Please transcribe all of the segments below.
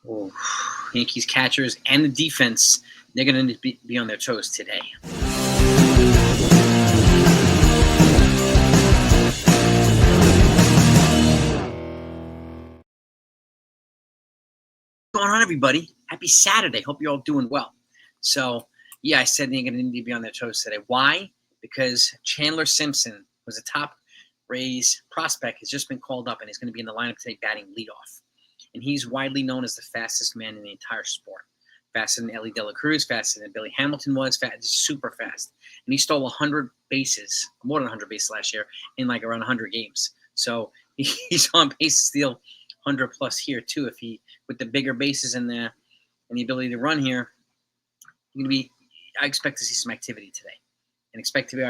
Oh, Yankees catchers and the defense, they're going to be on their toes today. What's going on, everybody? Happy Saturday. Hope you're all doing well. So, yeah, I said they're going to need to be on their toes today. Why? Because Chandler Simpson was a top Rays prospect, has just been called up, and he's going to be in the lineup today batting leadoff. And he's widely known as the fastest man in the entire sport. Faster than Ellie De La Cruz, faster than Billy Hamilton was, super fast. And he stole 100 bases, more than 100 bases last year, in like around 100 games. So he's on pace to steal 100 plus here too. If he, with the bigger bases and the ability to run here, I expect to see some activity today, and expect to be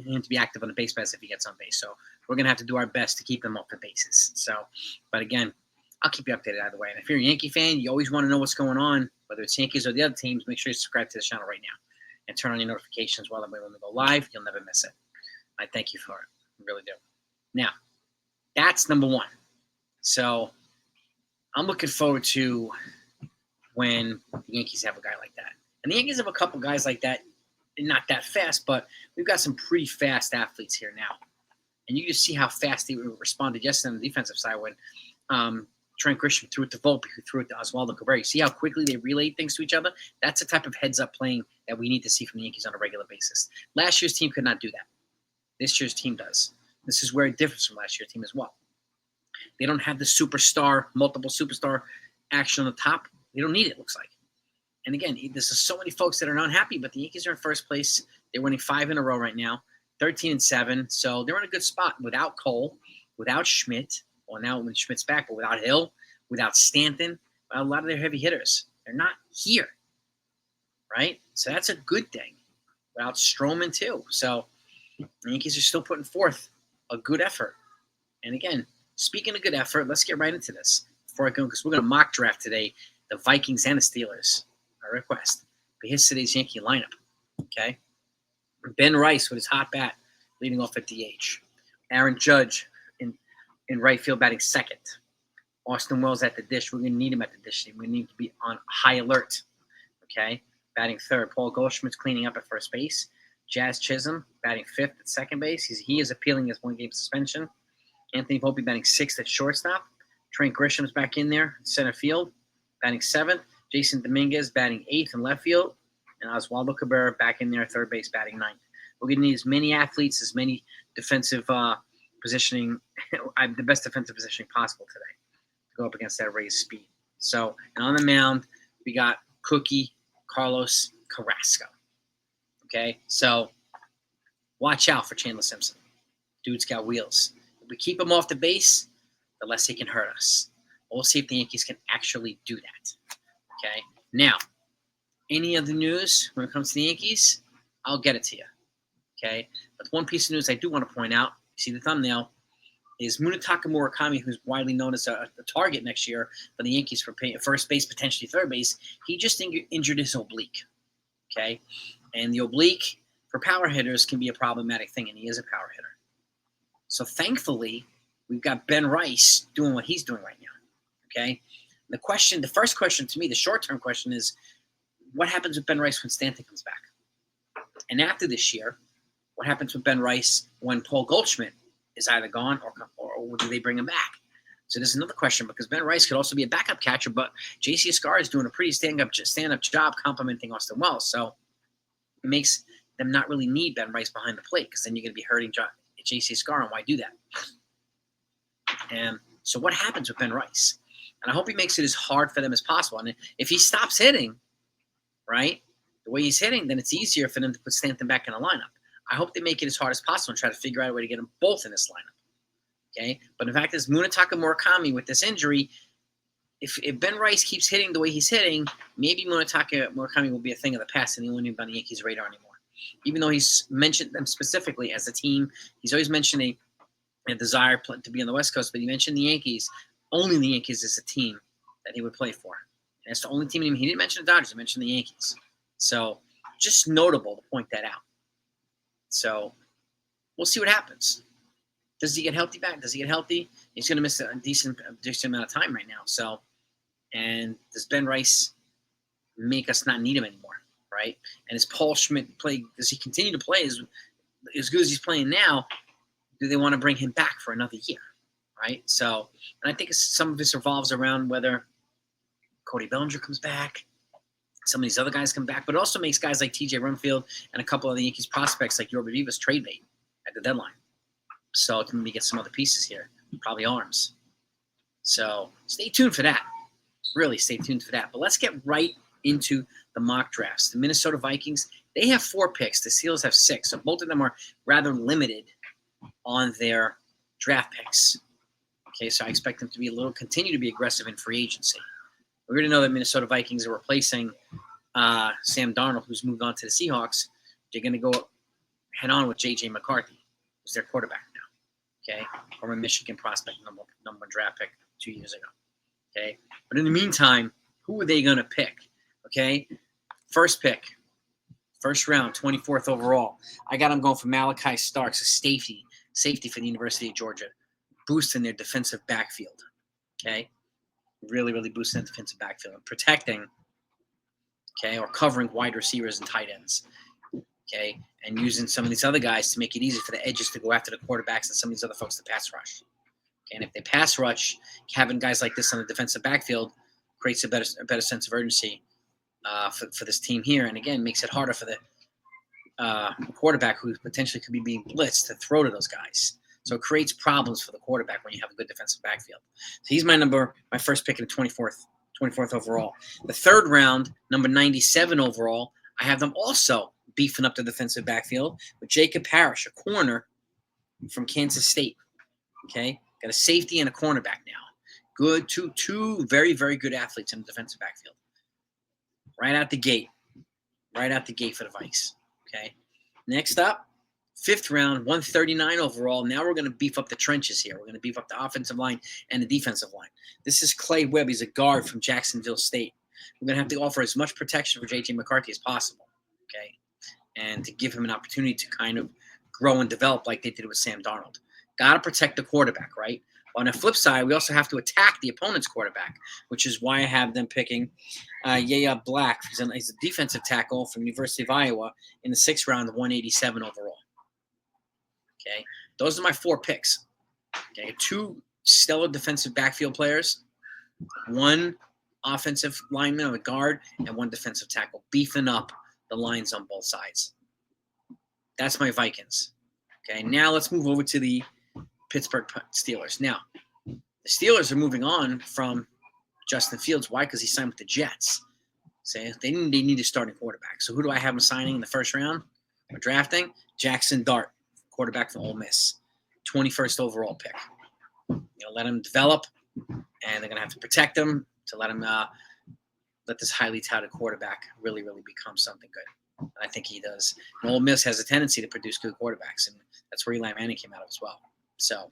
him to be active on the base paths if he gets on base. So we're gonna have to do our best to keep him off the bases. So, but again, I'll keep you updated either way. And if you're a Yankee fan, you always want to know what's going on, whether it's Yankees or the other teams. Make sure you subscribe to the channel right now and turn on your notifications when we go live. You'll never miss it. I thank you for it. I really do. Now, that's number one. So I'm looking forward to when the Yankees have a guy like that. And the Yankees have a couple guys like that, not that fast, but we've got some pretty fast athletes here now. And you can see how fast they responded yesterday on the defensive side when Trent Grisham threw it to Volpe, who threw it to Oswaldo Cabrera. You see how quickly they relayed things to each other? That's the type of heads-up playing that we need to see from the Yankees on a regular basis. Last year's team could not do that. This year's team does. This is where it differs from last year's team as well. They don't have the multiple superstar action on the top. They don't need it, looks like. And again, there's so many folks that are not happy, but the Yankees are in first place. They're winning 5 in a row right now, 13-7. So they're in a good spot without Cole, without Schmidt. Well, now when Schmidt's back, but without Hill, without Stanton, a lot of their heavy hitters. They're not here, right? So that's a good thing. Without Stroman, too. So the Yankees are still putting forth a good effort. And again, speaking of good effort, let's get right into this before I go, because we're going to mock draft today the Vikings and the Steelers. Our request. But here's today's Yankee lineup. Okay? Ben Rice with his hot bat leading off at DH. Aaron Judge in right field batting second. Austin Wells at the dish. We're going to need him at the dish. We need to be on high alert. Okay? Batting third. Paul Goldschmidt's cleaning up at first base. Jazz Chisholm batting fifth at second base. He is appealing his one-game suspension. Anthony Volpe batting sixth at shortstop. Trent Grisham's back in there in center field, batting seventh. Jason Dominguez batting eighth in left field. And Oswaldo Cabrera back in there, third base, batting ninth. We're going to need as many athletes, as many defensive positioning, the best defensive positioning possible today to go up against that Rays speed. So, and on the mound, we got Cookie Carlos Carrasco. Okay, so watch out for Chandler Simpson. Dude's got wheels. If we keep him off the base, the less he can hurt us. We'll see if the Yankees can actually do that. Okay, now, any other news when it comes to the Yankees, I'll get it to you. Okay, but one piece of news I do want to point out, you see the thumbnail, is Munetaka Murakami, who's widely known as a target next year for the Yankees for first base, potentially third base. He just injured his oblique. Okay, and the oblique for power hitters can be a problematic thing, and he is a power hitter. So thankfully, we've got Ben Rice doing what he's doing right now. Okay, the first question to me, the short-term question is, what happens with Ben Rice when Stanton comes back? And after this year, what happens with Ben Rice when Paul Goldschmidt is either gone or do they bring him back? So there's another question, because Ben Rice could also be a backup catcher, but J.C. Escar is doing a pretty stand-up job complimenting Austin Wells. So it makes them not really need Ben Rice behind the plate, because then you're going to be hurting J.C. Escar, and why do that? And so what happens with Ben Rice? And I hope he makes it as hard for them as possible. And if he stops hitting, right, the way he's hitting, then it's easier for them to put Stanton back in the lineup. I hope they make it as hard as possible and try to figure out a way to get them both in this lineup. Okay? But in fact, is Munetaka Murakami with this injury, if Ben Rice keeps hitting the way he's hitting, maybe Munetaka Murakami will be a thing of the past and he won't even be on the Yankees' radar anymore. Even though he's mentioned them specifically as a team, he's always mentioned a desire to be on the West Coast, but he mentioned the Yankees. Only the Yankees is a team that he would play for. And it's the only team. He didn't mention the Dodgers. He mentioned the Yankees. So just notable to point that out. So we'll see what happens. Does he get healthy back? Does he get healthy? He's going to miss a decent amount of time right now. So, And does Ben Rice make us not need him anymore, right? And is Paul Schmidt play? Does he continue to play as good as he's playing now? Do they want to bring him back for another year, right? So, and I think some of this revolves around whether Cody Bellinger comes back, some of these other guys come back, but it also makes guys like T.J. Rumfield and a couple of the Yankees prospects like Yorba Vivas trade bait at the deadline. So to maybe get some other pieces here, probably arms. So stay tuned for that. Really stay tuned for that. But let's get right into the mock drafts. The Minnesota Vikings, they have 4 picks. The Steelers have 6. So both of them are rather limited on their draft picks. Okay, so I expect them to continue to be aggressive in free agency. We already know that Minnesota Vikings are replacing Sam Darnold, who's moved on to the Seahawks. They're going to go head on with J.J. McCarthy, who's their quarterback now. Okay, former Michigan prospect, number 1 draft pick 2 years ago. Okay, but in the meantime, who are they going to pick? Okay, first pick, first round, 24th overall. I got them going for Malachi Starks, a safety for the University of Georgia, boosting their defensive backfield. Okay, really boosting the defensive backfield and protecting, okay, or covering wide receivers and tight ends. Okay, and using some of these other guys to make it easy for the edges to go after the quarterbacks and some of these other folks to pass rush. Okay, and if they pass rush, having guys like this on the defensive backfield creates a better sense of urgency for this team here, and again makes it harder for the quarterback who potentially could be being blitzed to throw to those guys. So it creates problems for the quarterback when you have a good defensive backfield. So he's my first pick in the 24th overall. The third round, number 97 overall, I have them also beefing up the defensive backfield with Jacob Parrish, a corner from Kansas State. Okay, got a safety and a cornerback now. Good, two very, very good athletes in the defensive backfield. Right out the gate for the Vikes. Okay, next up, 5th round, 139 overall. Now we're going to beef up the trenches here. We're going to beef up the offensive line and the defensive line. This is Clay Webb. He's a guard from Jacksonville State. We're going to have to offer as much protection for J.J. McCarthy as possible, okay, and to give him an opportunity to kind of grow and develop like they did with Sam Darnold. Got to protect the quarterback, right? On the flip side, we also have to attack the opponent's quarterback, which is why I have them picking Yaya Black. He's a defensive tackle from University of Iowa in the 6th round, 187 overall. Okay, those are my 4 picks. Okay, 2 stellar defensive backfield players, 1 offensive lineman or a guard, and 1 defensive tackle, beefing up the lines on both sides. That's my Vikings. Okay, now let's move over to the Pittsburgh Steelers. Now, the Steelers are moving on from Justin Fields. Why? Because he signed with the Jets. So they need a starting quarterback. So who do I have him signing in the 1st round or drafting? Jackson Dart, quarterback from Ole Miss, 21st overall pick. Let him develop, and they're going to have to protect him to let him let this highly touted quarterback really become something good. And I think he does. And Ole Miss has a tendency to produce good quarterbacks, and that's where Eli Manning came out of as well. So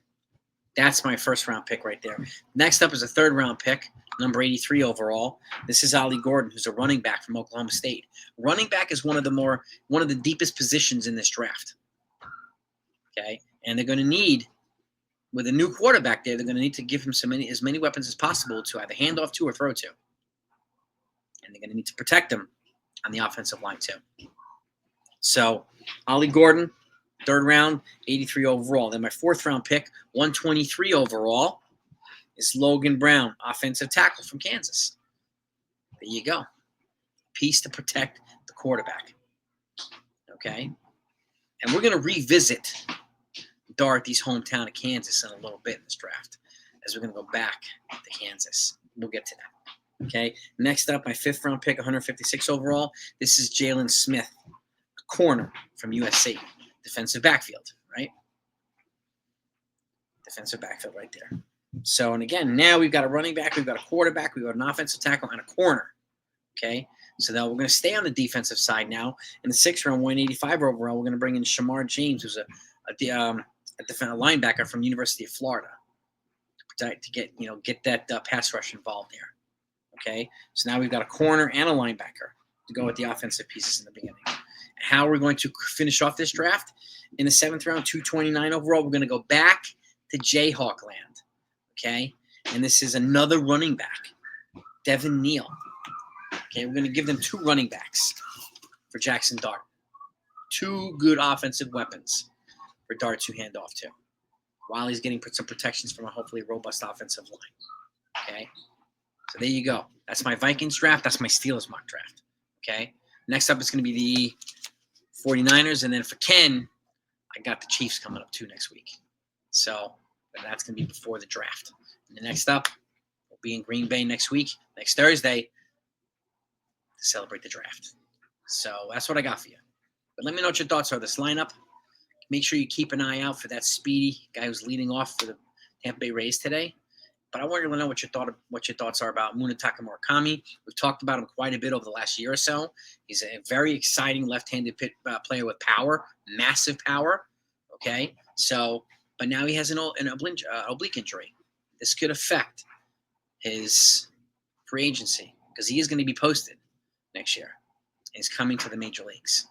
that's my 1st round pick right there. Next up is a 3rd round pick, number 83 overall. This is Ollie Gordon, who's a running back from Oklahoma State. Running back is one of the deepest positions in this draft. Okay, and they're going to need, with a new quarterback there, they're going to need to give him as many weapons as possible to either hand off to or throw to. And they're going to need to protect him on the offensive line too. So Ollie Gordon, 3rd round, 83 overall. Then my 4th round pick, 123 overall, is Logan Brown, offensive tackle from Kansas. There you go. Piece to protect the quarterback. Okay? And we're going to revisit Dorothy's hometown of Kansas in a little bit in this draft, as we're going to go back to Kansas. We'll get to that. Okay? Next up, my 5th round pick, 156 overall. This is Jalen Smith, corner from USC. Defensive backfield, right? Defensive backfield right there. So, and again, now we've got a running back, we've got a quarterback, we've got an offensive tackle, and a corner. Okay? So now we're going to stay on the defensive side now. In the 6th round, 185 overall, we're going to bring in Shamar James, who's a defensive linebacker from University of Florida, to get that pass rush involved there. Okay? So now we've got a corner and a linebacker to go with the offensive pieces in the beginning. How are we going to finish off this draft? In the 7th round, 229 overall, we're going to go back to Jayhawk land, okay? And this is another running back, Devin Neal. Okay, we're going to give them 2 running backs for Jackson Dart. 2 good offensive weapons for Dart to hand off to, while he's getting some protections from a hopefully robust offensive line. Okay, so there you go. That's my Vikings draft. That's my Steelers mock draft. Okay, next up is going to be the 49ers, and then for Ken, I got the Chiefs coming up too next week. So that's going to be before the draft. And the next up, we'll be in Green Bay next week, next Thursday, to celebrate the draft. So that's what I got for you. But let me know what your thoughts are. This lineup. Make sure you keep an eye out for that speedy guy who's leading off for the Tampa Bay Rays today. But I want you to know what your thoughts are about Murakami. We've talked about him quite a bit over the last year or so. He's a very exciting left-handed player with power, massive power. Okay, so but now he has an oblique injury. This could affect his free agency because he is going to be posted next year. He's coming to the major leagues.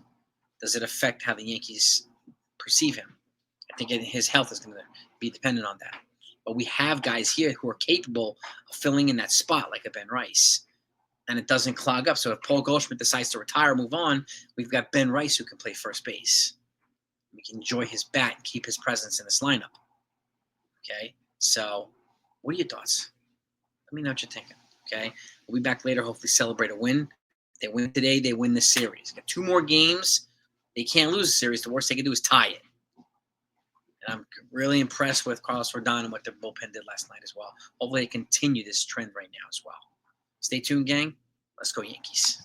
Does it affect how the Yankees perceive him? I think his health is going to be dependent on that. But we have guys here who are capable of filling in that spot, like a Ben Rice, and it doesn't clog up. So if Paul Goldschmidt decides to retire, move on, we've got Ben Rice who can play first base. We can enjoy his bat and keep his presence in this lineup. Okay, so what are your thoughts? Let me know what you're thinking. Okay, we'll be back later. Hopefully, celebrate a win. If they win today, they win the series. Got 2 more games. They can't lose the series. The worst they can do is tie it. And I'm really impressed with Carlos Rodon and what their bullpen did last night as well. Hopefully, they continue this trend right now as well. Stay tuned, gang. Let's go Yankees.